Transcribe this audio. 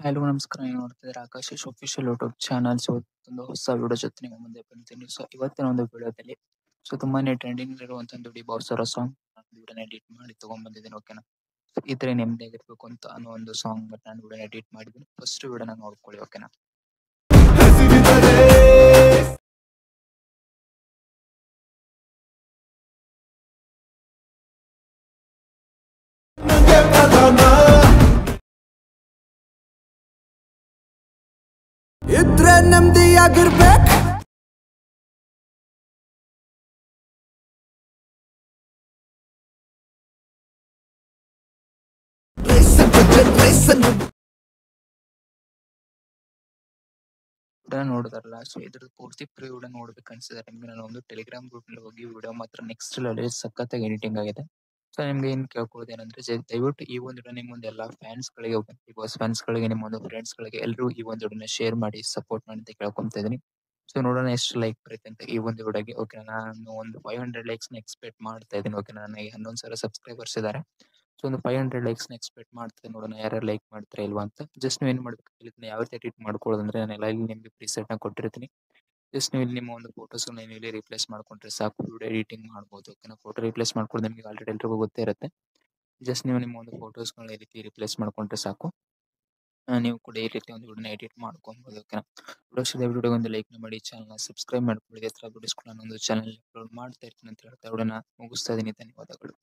Hello ನಮಸ್ಕಾರ ನೀವು ನೋಡ್ತಿದ್ದೀರಾ Akash official YouTube channel. So ಒಂದು ಹೊಸ ವಿಡಿಯೋ ಜೊತೆ ನಿಮ್ಮ ಮುಂದೆ ಬಂದಿದ್ದೀನಿ. ಸೊ ಇವತ್ತಿನ ಒಂದು ವಿಡಿಯೋದಲ್ಲಿ ತುಂಬಾನೇ ಟ್ರೆಂಡಿಂಗ್ ಇರುವಂತ ಒಂದು ಡಿ ಬಾಸ್ ಅವರ ಸಾಂಗ್ ವಿಡಿಯೋನ ಎಡಿಟ್ ಮಾಡಿ ತಗೊಂಡ್ಬಂದಿದ್ದೀನಿ. ಓಕೆನಾ, ಸೊ ಇದ್ರೆ ನೆಮ್ಮದಿಯಾಗಿರ್ಬೇಕು ಅಂತ ಅನ್ನೋ ಒಂದು ಸಾಂಗ್ ನಾನು ವಿಡಿಯೋನ ಎಡಿಟ್ ಮಾಡಿದ್ದೀನಿ. ಫಸ್ಟ್ ವಿಡಿಯೋನ ನೋಡ್ಕೊಳ್ಳಿ. ಓಕೆನಾ, ಇದ್ರೆ ನೆಮ್ಮದಿಯಾಗಿರ್ಬೇಕು. ವಿಡಿಯೋ ನೋಡಿದಾರಲ್ಲ, ಸೊ ಇದ್ರ ಪೂರ್ತಿ ಪ್ರೀ ವಿಡಿಯೋ ನೋಡ್ಬೇಕು ಅನ್ಸಿದ್ರೆ ನಿಮ್ಗೆ ನಾನು ಒಂದು ಟೆಲಿಗ್ರಾಮ್ ಗ್ರೂಪ್ ನಲ್ಲಿ ಹೋಗಿ ವಿಡಿಯೋ ಮಾತ್ರ ನೆಕ್ಸ್ಟ್ ಲೆವೆಲ್ ಸಖತ್ತಾಗಿ ಎಡಿಟಿಂಗ್ ಆಗಿದೆ. ಸೊ ನಿಮ್ಗೆ ಏನ್ ಕೇಳ್ಕೊಳ್ಳೋದು ಏನಂದ್ರೆ ದಯವಿಟ್ಟು ಈ ಒಂದು ವಿಡಿಯೋ ನಿಮ್ಮ ಒಂದು ಎಲ್ಲಾ ಫ್ಯಾನ್ಸ್ ಗಳಿಗೆ, ಬಿಗ್ ಬಾಸ್ ಫ್ಯಾನ್ಸ್ ಗಳಿಗೆ, ನಿಮ್ಮ ಒಂದು ಫ್ರೆಂಡ್ಸ್ ಗಳಿಗೆ ಎಲ್ಲರೂ ಈ ಒಂದು ವಿಡಿಯೋನ ಶೇರ್ ಮಾಡಿ ಸಪೋರ್ಟ್ ಮಾಡಿ ಅಂತ ಕೇಳ್ಕೊಂತ ಇದೀನಿ. ಸೊ ನೋಡೋಣ ಎಷ್ಟು ಲೈಕ್ ಬರುತ್ತೆ ಅಂತ ಈ ಒಂದು ವಿಡಿಯೋಗೆ. ಓಕೆ, ನಾನು ಒಂದು 500 ಲೈಕ್ಸ್ ನ ಎಕ್ಸ್ಪೆಕ್ಟ್ ಮಾಡ್ತಾ ಇದ್ದೀನಿ. ಓಕೆ, ನನಗೆ 11,000 ಸಬ್ಸ್ಕ್ರೈಬರ್ಸ್ ಇದ್ದಾರೆ. ಸೊ ಒಂದು 500 ಲೈಕ್ಸ್ ನ ಎಕ್ಸ್ಪೆಕ್ಟ್ ಮಾಡ್ತೇನೆ. ನೋಡೋಣ ಯಾರ್ಯಾರು ಲೈಕ್ ಮಾಡ್ತಾರೆ ಇಲ್ವಾ ಅಂತ. ಜಸ್ಟ್ ನೀವು ಏನ್ ಮಾಡ್ಬೇಕು, ಇದನ್ನ ಯಾವ ರೀತಿ ಎಡಿಟ್ ಮಾಡ್ಕೊಳ್ಳೋದಂದ್ರೆ ನಾನು ಎಲ್ಲ ಇಲ್ಲಿ ನಿಮಗೆ ಪ್ರಿಸೆಟ್ ನ ಕೊಟ್ಟಿರ್ತೀನಿ. ಜಸ್ಟ್ ನೀವು ಇಲ್ಲಿ ನಿಮ್ಮ ಒಂದು ಫೋಟೋಸ್ ನೀವು ಇಲ್ಲಿ ರಿಪ್ಲೇಸ್ ಮಾಡ್ಕೊಂಡ್ರೆ ಸಾಕು, ವಿಡಿಯೋ ಎಡಿಟಿಂಗ್ ಮಾಡ್ಬೋದು. ಓಕೆನಾ, ಫೋಟೋ ರಿಪ್ಲೇಸ್ ಮಾಡ್ಕೊಂಡು ನಿಮಗೆ ಆಲ್ರೆಡಿ ಎಲ್ರಿಗೂ ಗೊತ್ತೇ ಇರುತ್ತೆ. ಜಸ್ಟ್ ನೀವು ನಿಮ್ಮ ಒಂದು ಫೋಟೋಸ್ಗಳನ್ನ ಈ ರೀತಿ ರಿಪ್ಲೇಸ್ ಮಾಡ್ಕೊಂಡ್ರೆ ಸಾಕು. ನೀವು ಕೂಡ ಈ ರೀತಿ ಒಂದು ವಿಡಿಯೋನ ಎಡಿಟ್ ಮಾಡ್ಕೊಬಹುದು. ಓಕೆನಾ, ವಿಡಿಯೋ ಒಂದು ಲೈಕ್ ಮಾಡಿ, ಚಾನಲ್ ಸಬ್ಸ್ಕ್ರೈಬ್ ಮಾಡ್ಕೊಳ್ಳಿ. ಹತ್ರ ವಿಡಿಯೋಸ್ ಕೂಡ ನಾನು ಒಂದು ಚಾನಲ್ ಅಪ್ಲೋಡ್ ಮಾಡ್ತಾ ಇರ್ತೀನಿ ಅಂತ ಹೇಳ್ತಾ ವಿಡಿಯೋನ ಮುಗಿಸ್ತಾ ಇದೀನಿ. ಧನ್ಯವಾದಗಳು.